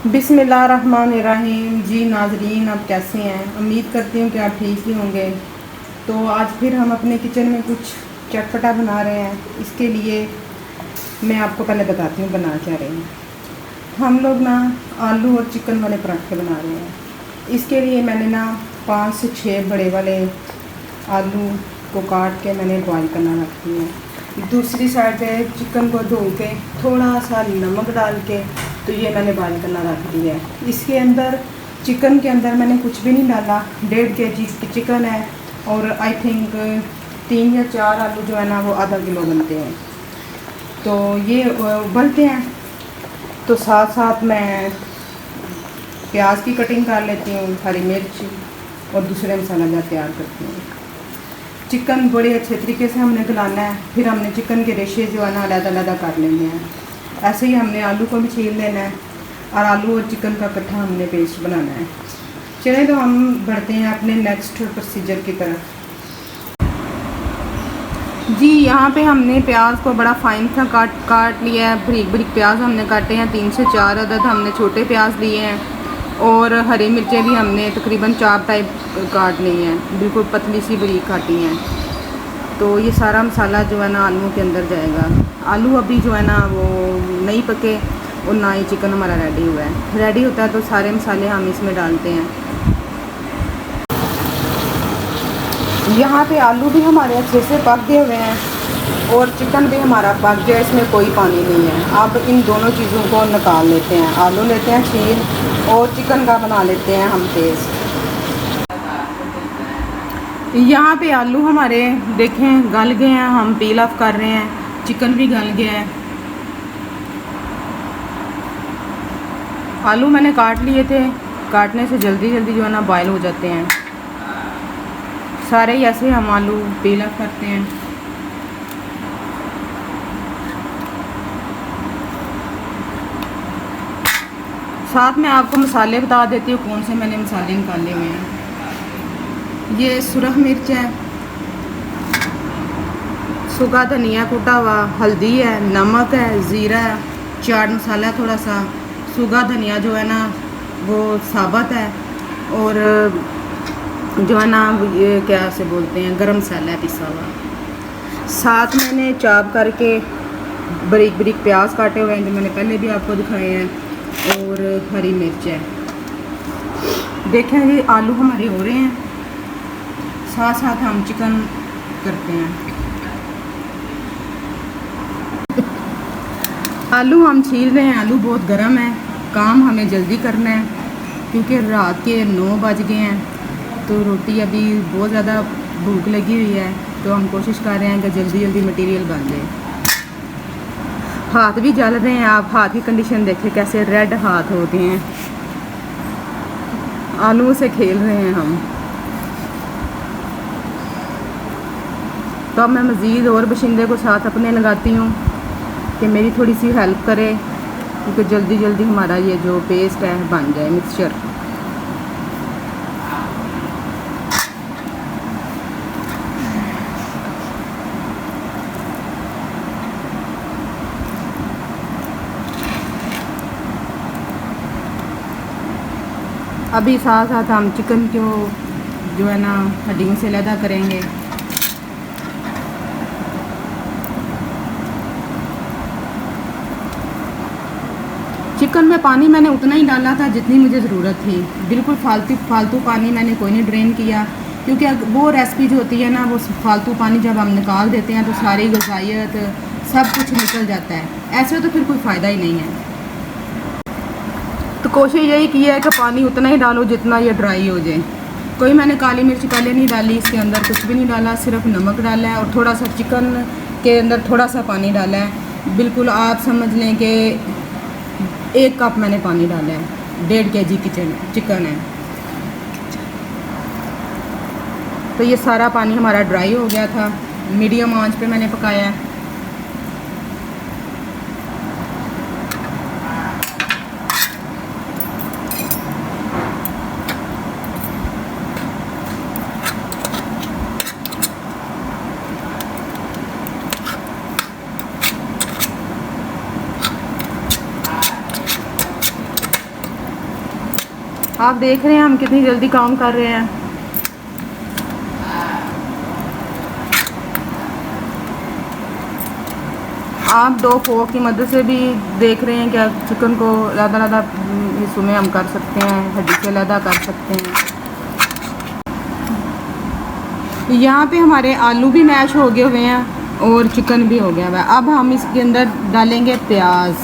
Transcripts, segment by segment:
बिस्मिल्लाहिर्रहमानिर्रहीम। जी नाज़रीन, आप कैसे हैं? उम्मीद करती हूँ कि आप ठीक ही होंगे। तो आज फिर हम अपने किचन में कुछ चटपटा बना रहे हैं। इसके लिए मैं आपको पहले बताती हूँ बना क्या रहे हैं। हम लोग ना आलू और चिकन वाले पराठे बना रहे हैं। इसके लिए मैंने ना 5 से 6 बड़े वाले आलू को काट के मैंने बॉयल करना रख दिया है। दूसरी साइड पे चिकन को धो के थोड़ा सा नमक डाल के तो ये मैंने बॉयल करना रख दिया है। इसके अंदर चिकन के अंदर मैंने कुछ भी नहीं डाला। 1.5 kg की चिकन है और आई थिंक 3 या 4 आलू जो है ना वो आधा किलो बनते हैं। तो ये उबलते हैं तो साथ साथ मैं प्याज की कटिंग कर लेती हूँ, हरी मिर्च और दूसरे मसाला तैयार करती हूँ। चिकन बड़े अच्छे तरीके से हमने गलाना है। फिर हमने चिकन के रेशे जो है ना अलग-अलग कर लेने हैं। ऐसे ही हमने आलू को भी छील लेना है और आलू और चिकन का इकट्ठा हमने पेस्ट बनाना है। चलिए तो हम बढ़ते हैं अपने नेक्स्ट प्रोसीजर की तरफ। जी यहाँ पे हमने प्याज को बड़ा फाइन सा काट लिया है। बारीक बारीक प्याज हमने काटे हैं, 3 से 4 अदद हमने छोटे प्याज लिए हैं और हरी मिर्चें भी हमने तकरीबन 4 टाइप काट ली हैं, बिल्कुल पतली सी बारीक काटी हैं। तो ये सारा मसाला जो है ना आलू के अंदर जाएगा। आलू अभी जो है ना वो नहीं पके और ना ही चिकन हमारा रेडी हुआ है। रेडी होता है तो सारे मसाले हम इसमें डालते हैं। यहाँ पे आलू भी हमारे अच्छे से पक गए हुए हैं और चिकन भी हमारा पक गया, इसमें कोई पानी नहीं है। अब इन दोनों चीज़ों को निकाल लेते हैं। आलू लेते हैं छील और चिकन का बना लेते हैं हम पेस्ट। यहाँ पे आलू हमारे देखें गल गए हैं, हम पील ऑफ कर रहे हैं। चिकन भी गल गया है। आलू मैंने काट लिए थे, काटने से जल्दी जल्दी जो है ना बॉयल हो जाते हैं। सारे ही ऐसे हम आलू पील ऑफ करते हैं। साथ में आपको मसाले बता देती हूँ कौन से मैंने मसाले निकाले हुए हैं। ये सुरख मिर्च है, सूखा धनिया कुटा हुआ, हल्दी है, नमक है, ज़ीरा है, चाट मसाला थोड़ा सा, सूखा धनिया जो है ना वो साबुत है और जो है ना ये क्या से बोलते हैं गरम मसाला है पिसा हुआ। साथ मैंने चॉप करके बारीक बारीक प्याज काटे हुए हैं जो मैंने पहले भी आपको दिखाए हैं और हरी मिर्च है। देखें ये आलू हमारे हो रहे हैं, साथ साथ हम चिकन करते हैं। आलू हम छील रहे हैं। आलू बहुत गर्म है, काम हमें जल्दी करना है क्योंकि रात के 9 बज गए हैं तो रोटी अभी बहुत ज़्यादा भूख लगी हुई है। तो हम कोशिश कर रहे हैं कि जल्दी जल्दी मटेरियल बन जाए। हाथ भी जल रहे हैं, आप हाथ की कंडीशन देखें कैसे रेड हाथ होते हैं। आलू से खेल रहे हैं हम। तो अब मैं मज़ीद और बशिंदे को साथ अपने लगाती हूँ कि मेरी थोड़ी सी हेल्प करे क्योंकि जल्दी जल्दी हमारा ये जो पेस्ट है बन जाए मिक्सचर। अभी साथ साथ हम चिकन को जो है ना हड्डियों से अलग करेंगे। चिकन में पानी मैंने उतना ही डाला था जितनी मुझे ज़रूरत थी। बिल्कुल फालतू पानी मैंने कोई नहीं ड्रेन किया क्योंकि वो रेसिपी जो होती है ना वो फालतू पानी जब हम निकाल देते हैं तो सारी ग़िज़ायत सब कुछ निकल जाता है। ऐसे तो फिर कोई फ़ायदा ही नहीं है। तो कोशिश यही की है कि पानी उतना ही डालो जितना ये ड्राई हो जाए। कोई मैंने काली मिर्च पहले नहीं डाली, इसके अंदर कुछ भी नहीं डाला, सिर्फ नमक डाला है और थोड़ा सा चिकन के अंदर थोड़ा सा पानी डाला है। बिल्कुल आप समझ लें कि 1 कप मैंने पानी डाला है। 1.5 kg चिकन है। तो ये सारा पानी हमारा ड्राई हो गया था। मीडियम आंच पे मैंने पकाया है। आप देख रहे हैं हम कितनी जल्दी काम कर रहे हैं। आप 2 फोक की मदद से भी देख रहे हैं क्या चिकन को ज़्यादा हिस्सों में हम कर सकते हैं, हड्डी से अलग कर सकते हैं। यहाँ पे हमारे आलू भी मैश हो गए हुए हैं और चिकन भी हो गया हुआ है। अब हम इसके अंदर डालेंगे प्याज,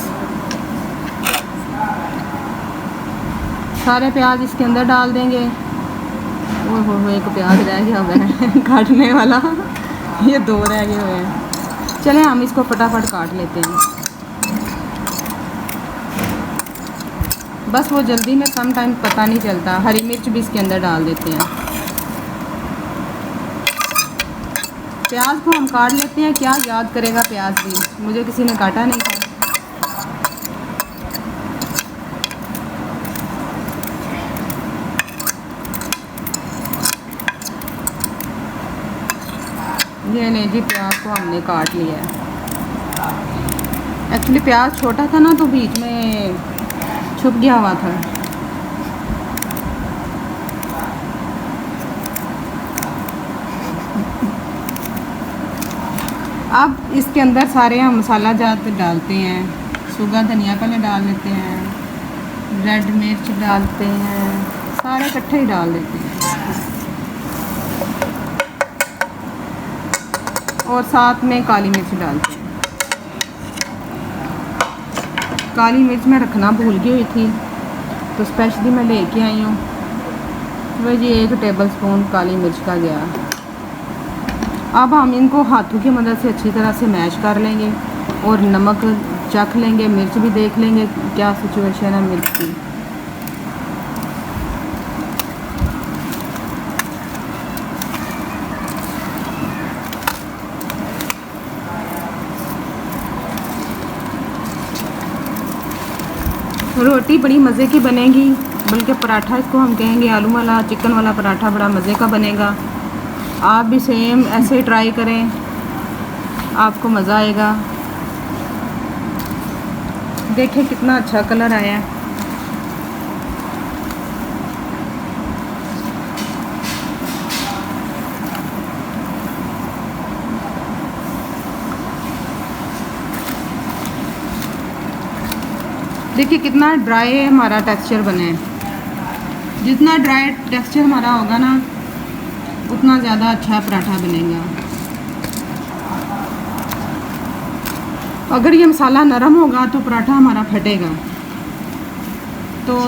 सारे प्याज इसके अंदर डाल देंगे। ओह एक प्याज रह गया हुआ है काटने वाला, ये 2 रह गए हुए हैं। चलें हम इसको फटाफट काट लेते हैं। बस वो जल्दी में सम टाइम पता नहीं चलता। हरी मिर्च भी इसके अंदर डाल देते हैं। प्याज को हम काट लेते हैं, क्या याद करेगा प्याज भी, मुझे किसी ने काटा नहीं था। ये नहीं जी, प्याज को हमने काट लिया है। एक्चुअली प्याज छोटा था ना तो बीच में छुप गया हुआ था। अब इसके अंदर सारे हम मसाला जात डालते हैं। सूखा धनिया पहले डाल लेते हैं, रेड मिर्च डालते हैं, सारे इकट्ठे ही डाल देते हैं। और साथ में काली मिर्च डालते हैं। काली मिर्च मैं रखना भूल गई हुई थी तो स्पेशली मैं लेके आई हूँ। वही 1 टेबल स्पून काली मिर्च का गया। अब हम इनको हाथों की मदद से अच्छी तरह से मैश कर लेंगे और नमक चख लेंगे, मिर्च भी देख लेंगे क्या सिचुएशन है मिर्च की। रोटी बड़ी मज़े की बनेगी, बल्कि पराठा इसको हम कहेंगे, आलू वाला चिकन वाला पराठा बड़ा मज़े का बनेगा। आप भी सेम ऐसे ट्राई करें, आपको मज़ा आएगा। देखें कितना अच्छा कलर आया है। देखिए कितना ड्राई हमारा टेक्सचर बना है। जितना ड्राई टेक्सचर हमारा होगा ना उतना ज़्यादा अच्छा पराठा बनेगा। अगर ये मसाला नरम होगा तो पराठा हमारा फटेगा। तो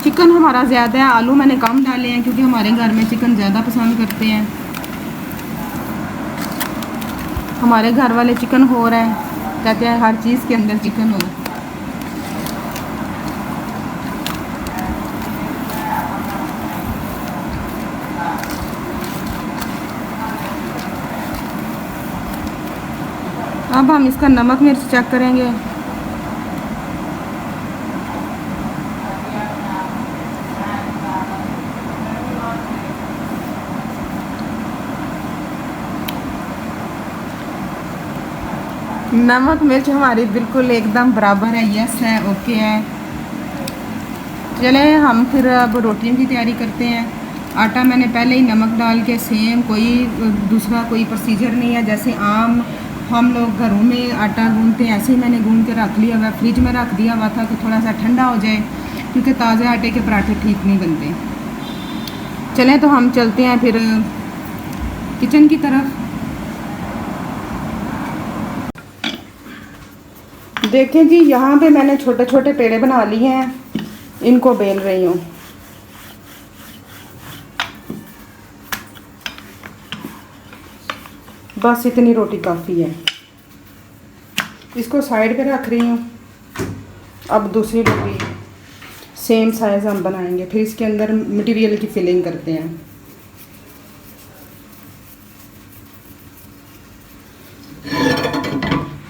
चिकन हमारा ज़्यादा है, आलू मैंने कम डाले हैं क्योंकि हमारे घर में चिकन ज़्यादा पसंद करते हैं। हमारे घर वाले चिकन हो रहा है, कहते हैं हर चीज़ के अंदर चिकन हो। अब हम इसका नमक मिर्च चेक करेंगे। नमक मिर्च हमारी बिल्कुल एकदम बराबर है, यस है, ओके है। चले हम फिर अब रोटियों की तैयारी करते हैं। आटा मैंने पहले ही नमक डाल के, सेम कोई दूसरा कोई प्रोसीजर नहीं है। जैसे आम हम लोग घरों में आटा गूंदते हैं ऐसे ही मैंने गूंद के रख लिया हुआ, फ्रिज में रख दिया हुआ था कि थोड़ा सा ठंडा हो जाए, क्योंकि ताज़े आटे के पराठे ठीक नहीं बनते। चलें तो हम चलते हैं फिर किचन की तरफ। देखें जी, यहाँ पे मैंने छोटे छोटे पेड़े बना लिए हैं, इनको बेल रही हूँ। बस इतनी रोटी काफ़ी है। इसको साइड पे रख रही हूँ। अब दूसरी रोटी सेम साइज़ हम बनाएंगे, फिर इसके अंदर मटेरियल की फिलिंग करते हैं।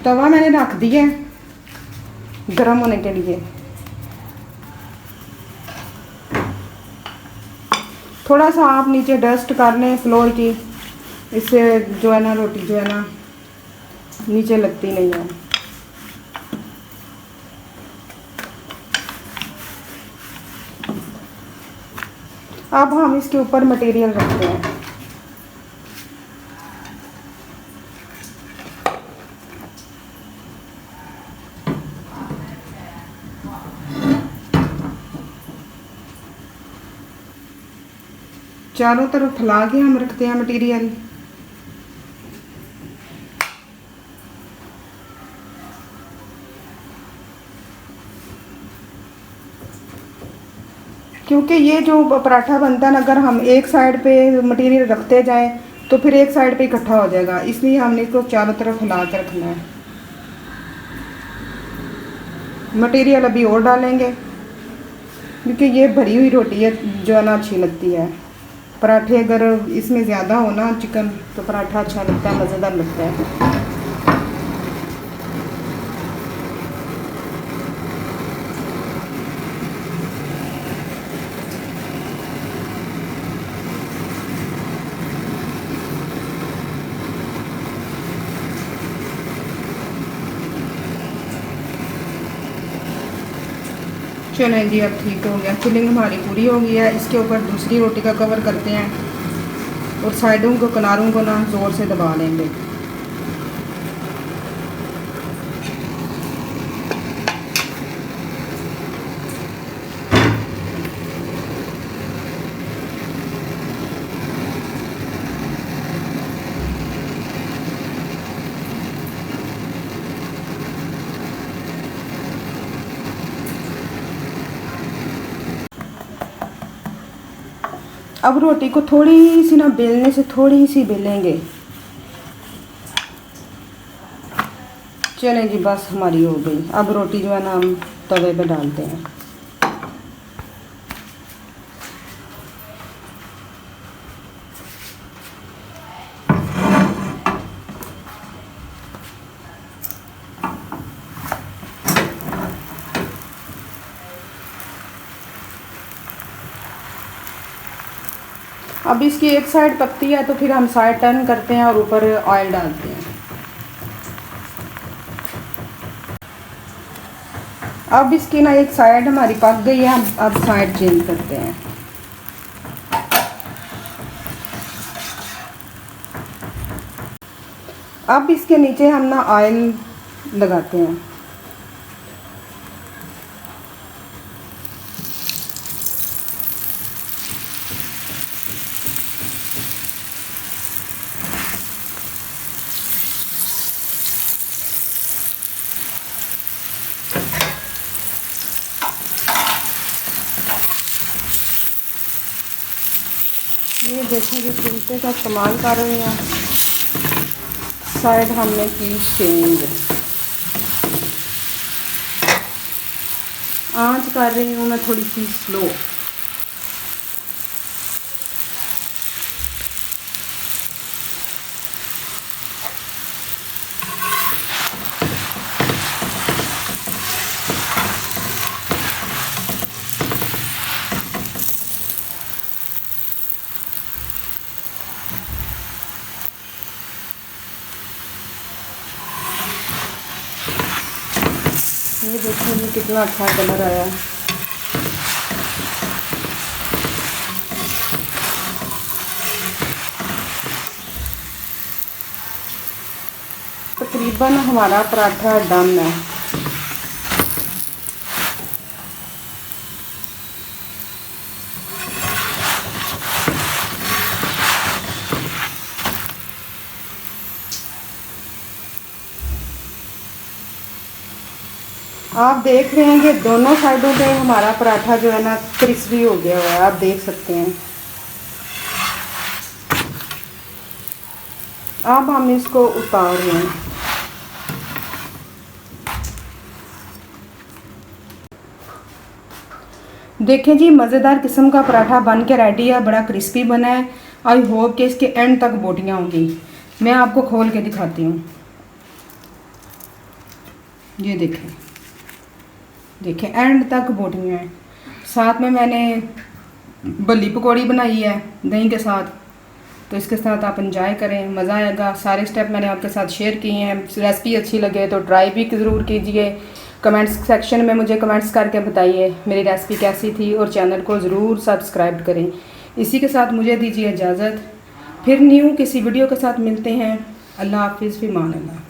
तवा मैंने रख दिया है गरम होने के लिए। थोड़ा सा आप नीचे डस्ट कर लें फ्लोर की, इससे जो है ना रोटी जो है ना नीचे लगती नहीं है। अब हम इसके ऊपर मटेरियल रखते हैं। चारों तरफ फैला के हम रखते हैं मटेरियल। क्योंकि ये जो पराठा बनता है ना, अगर हम एक साइड पे मटेरियल रखते जाएं तो फिर एक साइड पे इकट्ठा हो जाएगा, इसलिए हमने इसको चारों तरफ फैला कर रखना है। मटेरियल अभी और डालेंगे क्योंकि ये भरी हुई रोटी है जो है ना अच्छी लगती है। पराठे अगर इसमें ज़्यादा हो ना चिकन तो पराठा अच्छा लगता है, मज़ेदार लगता है। चलें जी, अब ठीक हो गया। फिलिंग हमारी पूरी हो गई है। इसके ऊपर दूसरी रोटी का कवर करते हैं और साइडों को, किनारों को ना ज़ोर से दबा लेंगे। अब रोटी को थोड़ी सी ना बेलने से थोड़ी सी बेलेंगे। चलें जी, बस हमारी हो गई। अब रोटी जो है ना हम तवे पे डालते हैं। अब इसकी एक साइड पकती है तो फिर हम साइड टर्न करते हैं और ऊपर ऑयल डालते हैं। अब इसकी ना एक साइड हमारी पक गई है, हम अब साइड चेंज करते हैं। अब इसके नीचे हम ना ऑयल लगाते हैं। ये देखें कि कुल्चे का इस्तेमाल कर रहे हैं। साइड हमने की चेंज, आंच कर रही हूँ मैं थोड़ी सी स्लो। ये देखिए ये कितना अच्छा कलर आया। तकरीबन हमारा पराठा डन है। आप देख रहे हैं कि दोनों साइडों पे हमारा पराठा जो है ना क्रिस्पी हो गया हुआ है, आप देख सकते हैं। अब हम इसको उतार रहे हैं। देखें जी, मज़ेदार किस्म का पराठा बन के रेडी है, बड़ा क्रिस्पी बना है। आई होप कि इसके एंड तक बोटियाँ होंगी। मैं आपको खोल के दिखाती हूँ। ये देखें, देखें एंड तक बोटियाँ हैं। साथ में मैंने बल्ली पकौड़ी बनाई है दही के साथ, तो इसके साथ आप इंजॉय करें, मज़ा आएगा। सारे स्टेप मैंने आपके साथ शेयर किए हैं। रेसिपी अच्छी लगे तो ट्राई भी ज़रूर कीजिए। कमेंट्स सेक्शन में मुझे कमेंट्स करके बताइए मेरी रेसिपी कैसी थी, और चैनल को ज़रूर सब्सक्राइब करें। इसी के साथ मुझे दीजिए इजाज़त। फिर न्यू किसी वीडियो के साथ मिलते हैं। अल्लाह हाफिज़, फ़ी अमान अल्लाह।